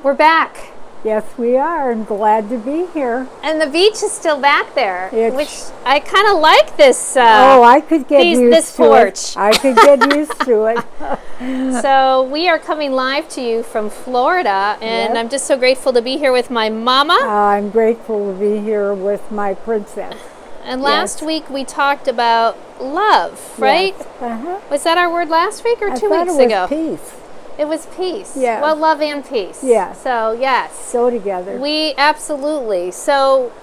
We're back. Yes, we are. I'm glad to be here. And the beach is still back there, It's, which I kind of like this. I could get used this to porch. it. I could get used to it. So we are coming live to you from Florida, and Yep. I'm just so grateful to be here with my mama. I'm grateful to be here with my princess. And last week we talked about love, right? Yes. Uh-huh. Was that our word last week or I 2 thought weeks it was ago? peace. It was peace. Yeah. Well, love and peace. Yeah. So, yes. Go together. We absolutely. So,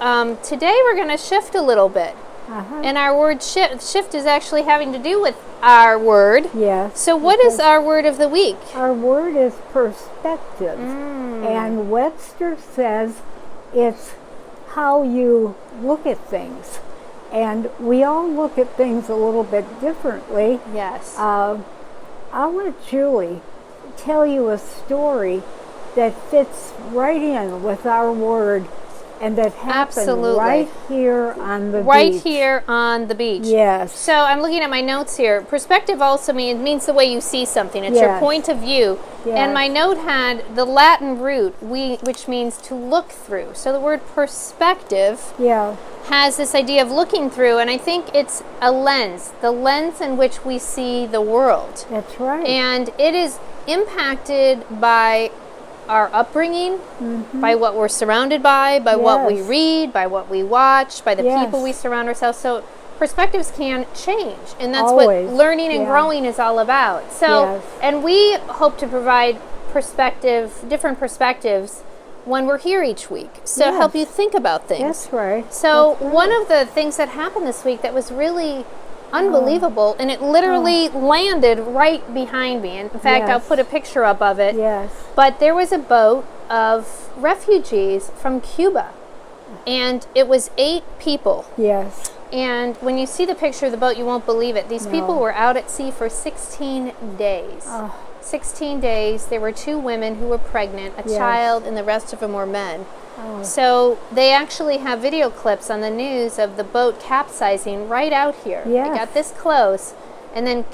today we're going to shift a little bit. Uh-huh. And our word shift is actually having to do with our word. Yes. So, what is our word of the week? Our word is perspective. And Webster says it's how you look at things. And we all look at things a little bit differently. Yes. I'll let Julie tell you a story that fits right in with our word and that happened Absolutely. right here on the beach. Right here on the beach. Yes. So I'm looking at my notes here. Perspective also means the way you see something. It's your Yes. point of view. Yes. And my note had the Latin root, which means to look through. So the word perspective Yeah. has this idea of looking through, and I think it's a lens, the lens in which we see the world. That's right. And it is impacted by our upbringing, by what we're surrounded by what we Yes. read, by what we watch, by the Yes. people we surround ourselves. So perspectives can change, and that's Always. what learning and Yeah. growing is all about. So, Yes. and we hope to provide different perspectives when we're here each week. So Yes. help you think about things. That's right. So That's right. one of the things that happened this week that was really unbelievable, and it literally landed right behind me. And in fact, I'll Yes. put a picture up of it. Yes. But there was a boat of refugees from Cuba, and it was 8 people. Yes. And when you see the picture of the boat, you won't believe it. These No. people were out at sea for 16 days. Oh. 16 days. There were 2 women who were pregnant, a Yes. child, and the rest of them were men. Oh. So they actually have video clips on the news of the boat capsizing right out here. Yes. They got this close, and then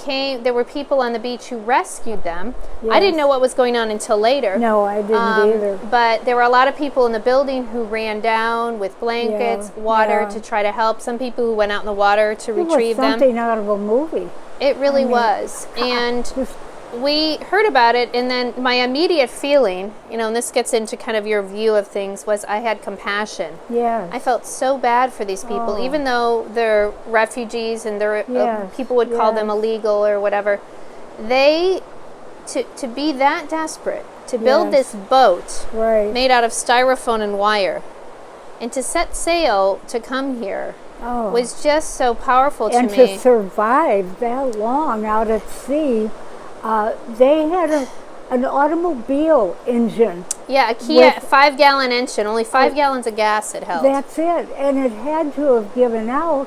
there were people on the beach who rescued them. I didn't Yes. know what was going on until later. No, I didn't either. But there were a lot of people in the building who ran down with blankets, Yeah, water yeah. to try to help. Some people who went out in the water to It was retrieve them. something out of a movie. It really I mean, was. And Just- we heard about it, and then my immediate feeling, and this gets into kind of your view of things, was I had compassion. yes. I felt so bad for these people, Oh. even though they're refugees and they're Yes, people would call them yes. illegal or whatever. They to be that desperate to build Yes. this boat Right. made out of styrofoam and wire, and to set sail to come here Oh. was just so powerful to And me. to survive that long out at sea, they had an automobile engine. Yeah, a Kia with- 5-gallon engine, only 5 gallons of gas it held. That's it. And it had to have given out.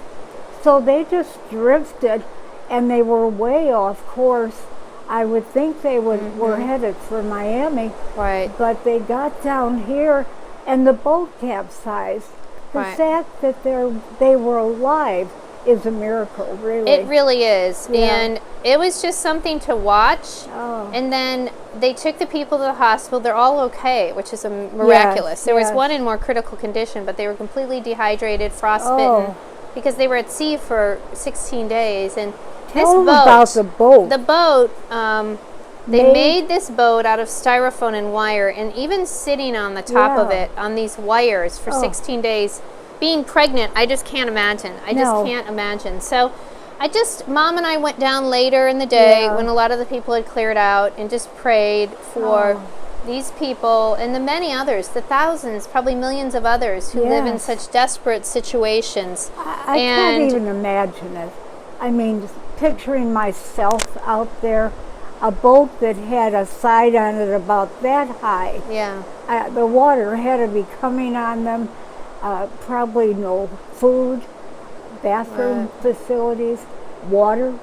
So they just drifted, and they were way off course. I would think they were headed for Miami, Right. but they got down here, and the boat capsized. The Right. fact that they were alive is a miracle, really. It really is. Yeah. And it was just something to watch. Oh. And then they took the people to the hospital. They're all okay, which is miraculous. There was yes. one in more critical condition, but they were completely dehydrated, frostbitten, Oh. because they were at sea for 16 days. And Tell this them boat, about the boat. the boat, they Made- made this boat out of styrofoam and wire, and even sitting on the top of Yeah. it on these wires for 16 days, being pregnant, I just can't imagine. I just No. can't imagine. So Mom and I went down later in the day Yeah. when a lot of the people had cleared out and just prayed for these people and the many others, the thousands, probably millions of others who live in Yes. such desperate situations. I can't even imagine it. I mean, just picturing myself out there, a boat that had a side on it about that high. Yeah. The water had to be coming on them. Probably no food, bathroom facilities, water.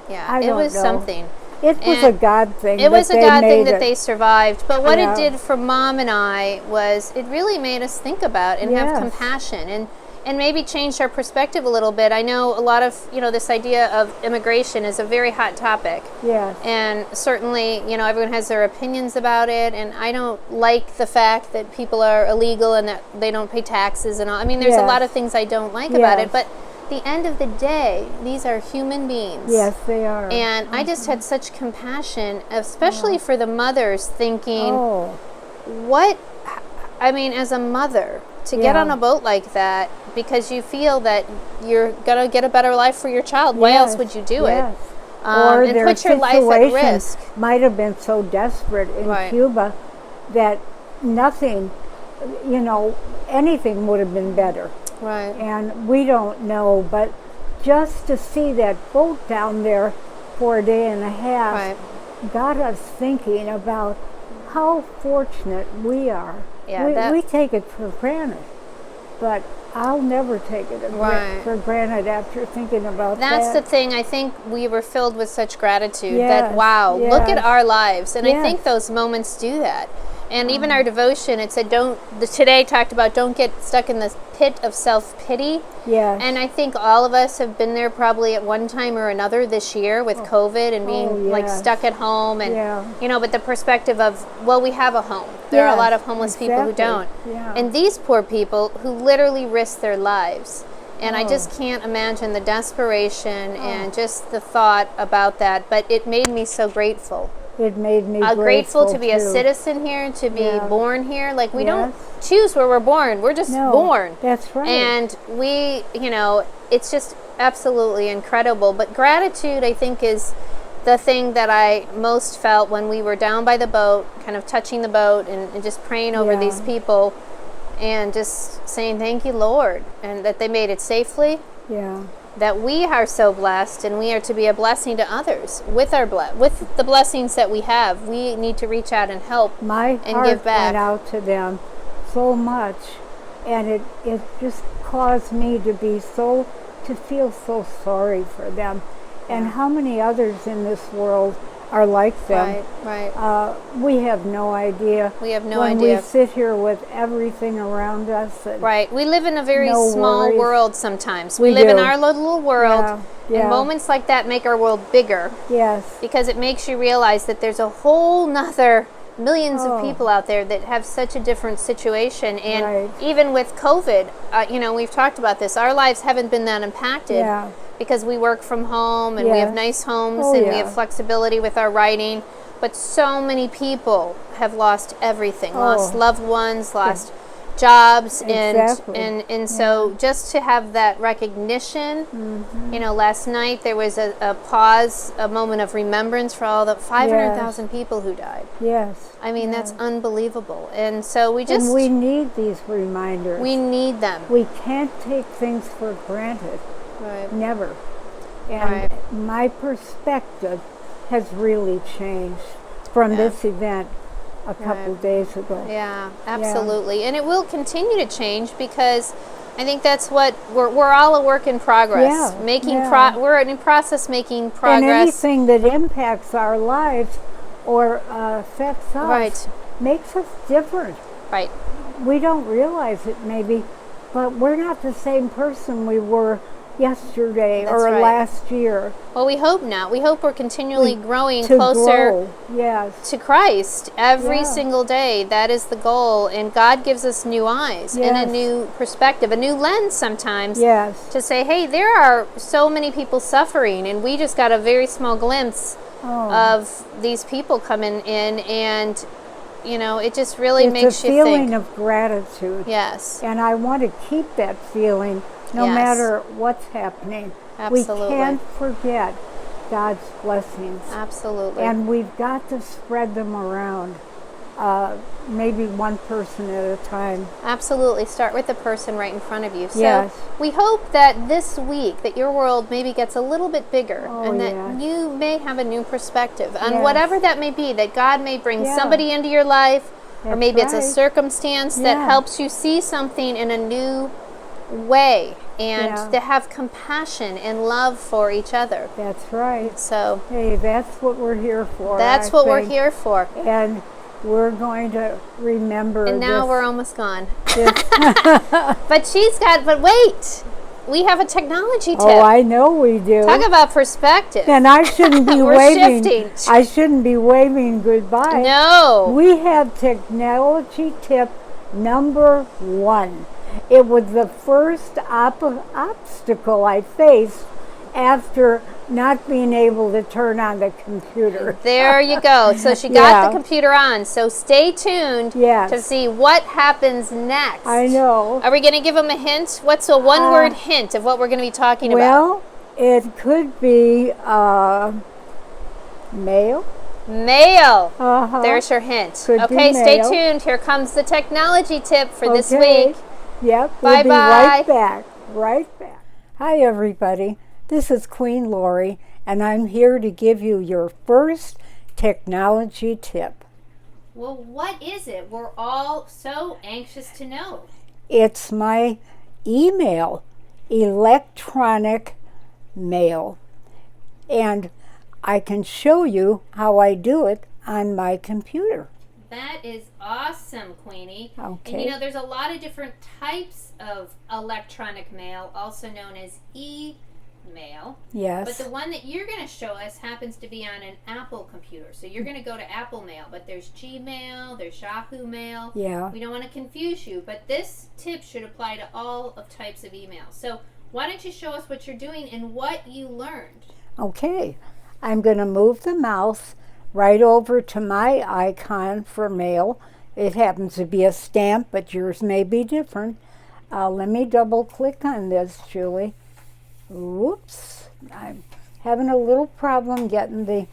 Yeah, I it don't was know. something. It was a And God thing. It was a they God thing made that it. they survived. But what Yeah. it did for Mom and I was it really made us think about and have Yes. compassion. And and maybe changed our perspective a little bit. I know a lot of, this idea of immigration is a very hot topic. Yes. And certainly, everyone has their opinions about it, and I don't like the fact that people are illegal and that they don't pay taxes and all. I mean, there's a lot of things I don't like about it, but the end of the day, these are human beings. Yes, they are. And I just had such compassion, especially for the mothers, thinking, as a mother, to get on a boat like that, because you feel that you're going to get a better life for your child. Why else would you do it? Or and their put your life at risk. Might have been so desperate in Cuba that nothing, anything would have been better. Right. And we don't know, but just to see that boat down there for a day and a half got us thinking about how fortunate we are. Yeah, we take it for granted, but I'll never take it for granted after thinking about that. That's the thing. I think we were filled with such gratitude that, wow, look at our lives. And I think those moments do that. And even our devotion, it said, today talked about don't get stuck in the pit of self-pity. Yeah. And I think all of us have been there probably at one time or another this year with COVID and being like stuck at home. And, but the perspective of, well, we have a home. There are a lot of homeless people who don't. Yeah. And these poor people who literally risk their lives. And I just can't imagine the desperation and just the thought about that. But it made me so grateful. It made me grateful to be a citizen here, to be born here. Like, we don't choose where we're born. We're just born. That's right. And we, it's just absolutely incredible. But gratitude, I think, is the thing that I most felt when we were down by the boat, kind of touching the boat and just praying over these people and just saying, thank you, Lord, and that they made it safely. Yeah. That we are so blessed, and we are to be a blessing to others with with the blessings that we have. We need to reach out and help and give back. Went out to them so much, and it just caused me to feel so sorry for them, and how many others in this world are like them. Right. We have no idea. We have no when idea. we sit here with everything around us. And we live in a very small world sometimes. We live in our little world, and moments like that make our world bigger. Yes. Because it makes you realize that there's a whole nother millions of people out there that have such a different situation. And even with COVID, we've talked about this, our lives haven't been that impacted. Yeah. Because we work from home and we have nice homes and we have flexibility with our writing. But so many people have lost everything, lost loved ones, lost jobs. And so just to have that recognition, last night there was a pause, a moment of remembrance for all the 500,000 people who died. Yes. I mean, that's unbelievable. And so we need these reminders. We need them. We can't take things for granted. Right. Never. And my perspective has really changed from this event a couple days ago. Yeah, absolutely. Yeah. And it will continue to change because I think that's what we're all a work in progress. We're in process making progress. And anything that impacts our lives or affects us makes us different. Right. We don't realize it maybe, but we're not the same person we were yesterday or last year. Well, we hope not. We hope we're continually growing closer to Christ every single day. That is the goal. And God gives us new eyes and a new perspective, a new lens sometimes to say, hey, there are so many people suffering, and we just got a very small glimpse of these people coming in, and it just really makes you think. It's a feeling of gratitude. Yes. And I want to keep that feeling no matter what's happening. Absolutely. We can't forget God's blessings. Absolutely. And we've got to spread them around, maybe one person at a time. Absolutely. Start with the person right in front of you. So we hope that this week that your world maybe gets a little bit bigger and that you may have a new perspective on whatever that may be, that God may bring somebody into your life, or maybe it's a circumstance that helps you see something in a new way, and to have compassion and love for each other. That's right. So hey, that's what we're here for. That's what we're here for. And we're going to remember. And now we're almost gone. But wait, we have a technology tip. Oh, I know we do. Talk about perspective. And I shouldn't be waving. Shifting. I shouldn't be waving goodbye. No. We have technology tip number 1. It was the first obstacle I faced after not being able to turn on the computer. There you go. So she got the computer on. So stay tuned to see what happens next. I know. Are we going to give them a hint? What's a one-word hint of what we're going to be talking about? Well, it could be mail. Mail. There's your hint. Okay, stay tuned. Here comes the technology tip for this week. Yep. Bye-bye. We'll be right back. Right back. Hi, everybody. This is Queen Lori, and I'm here to give you your first technology tip. Well, what is it? We're all so anxious to know. It's my email, electronic mail. And I can show you how I do it on my computer. That is awesome, Queenie. Okay. And there's a lot of different types of electronic mail, also known as e-mail. Yes. But the one that you're going to show us happens to be on an Apple computer. So you're going to go to Apple Mail, but there's Gmail, there's Yahoo Mail. Yeah. We don't want to confuse you, but this tip should apply to all of types of email. So why don't you show us what you're doing and what you learned? Okay. I'm going to move the mouse right over to my icon for mail. It happens to be a stamp, but yours may be different. Let me double click on this, Julie. Whoops. I'm having a little problem getting the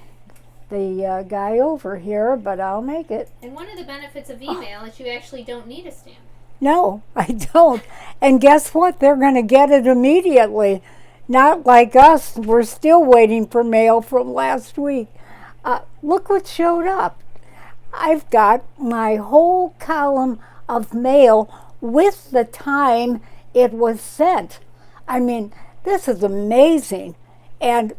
guy over here, but I'll make it. And one of the benefits of email is you actually don't need a stamp. No, I don't. And guess what? They're going to get it immediately. Not like us. We're still waiting for mail from last week. Look what showed up. I've got my whole column of mail with the time it was sent. I mean, this is amazing. And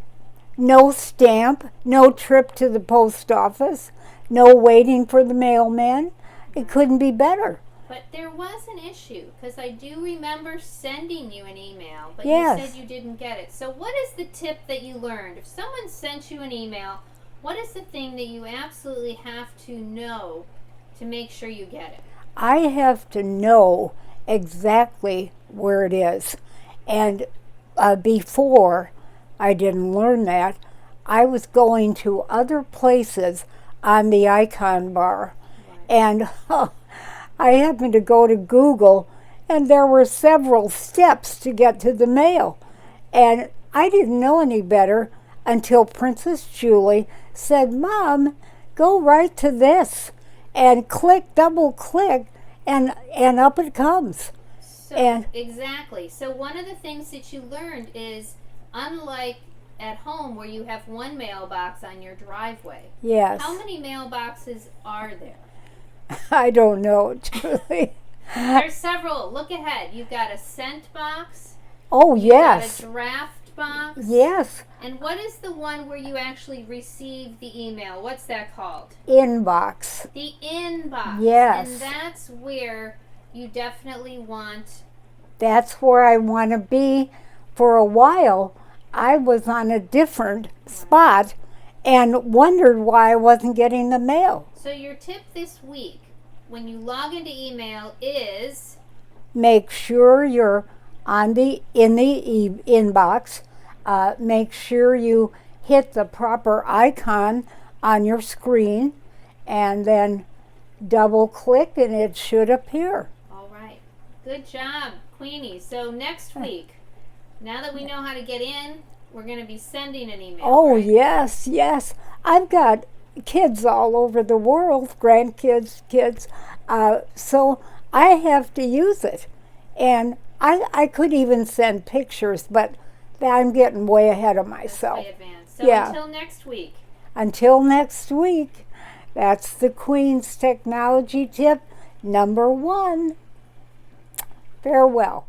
no stamp, no trip to the post office, no waiting for the mailman. It couldn't be better. But there was an issue, because I do remember sending you an email, but yes. You said you didn't get it. So what is the tip that you learned? If someone sent you an email, what is the thing that you absolutely have to know to make sure you get it? I have to know exactly where it is. And before I didn't learn that, I was going to other places on the icon bar. Right. And I happened to go to Google, and there were several steps to get to the mail. And I didn't know any better until Princess Julie said, Mom, go right to this, and double click, and up it comes. So, exactly. So one of the things that you learned is, unlike at home where you have one mailbox on your driveway, yes. How many mailboxes are there? I don't know, Julie. There's several. Look ahead. You've got a sent box. Oh, yes. You've got a draft box. Yes. And what is the one where you actually receive the email? What's that called? Inbox. The inbox. Yes. And that's where you definitely want. That's where I want to be. For a while, I was on a different spot and wondered why I wasn't getting the mail. So your tip this week, when you log into email, is make sure you're in the inbox. Make sure you hit the proper icon on your screen, and then double click, and it should appear. All right. Good job, Queenie. So next week, now that we know how to get in, we're going to be sending an email. Oh, right? yes. I've got kids all over the world, grandkids, kids. So I have to use it. And I could even send pictures, but I'm getting way ahead of myself. That's way advanced. So until next week. Until next week, that's the Queen's Technology Tip number 1. Farewell.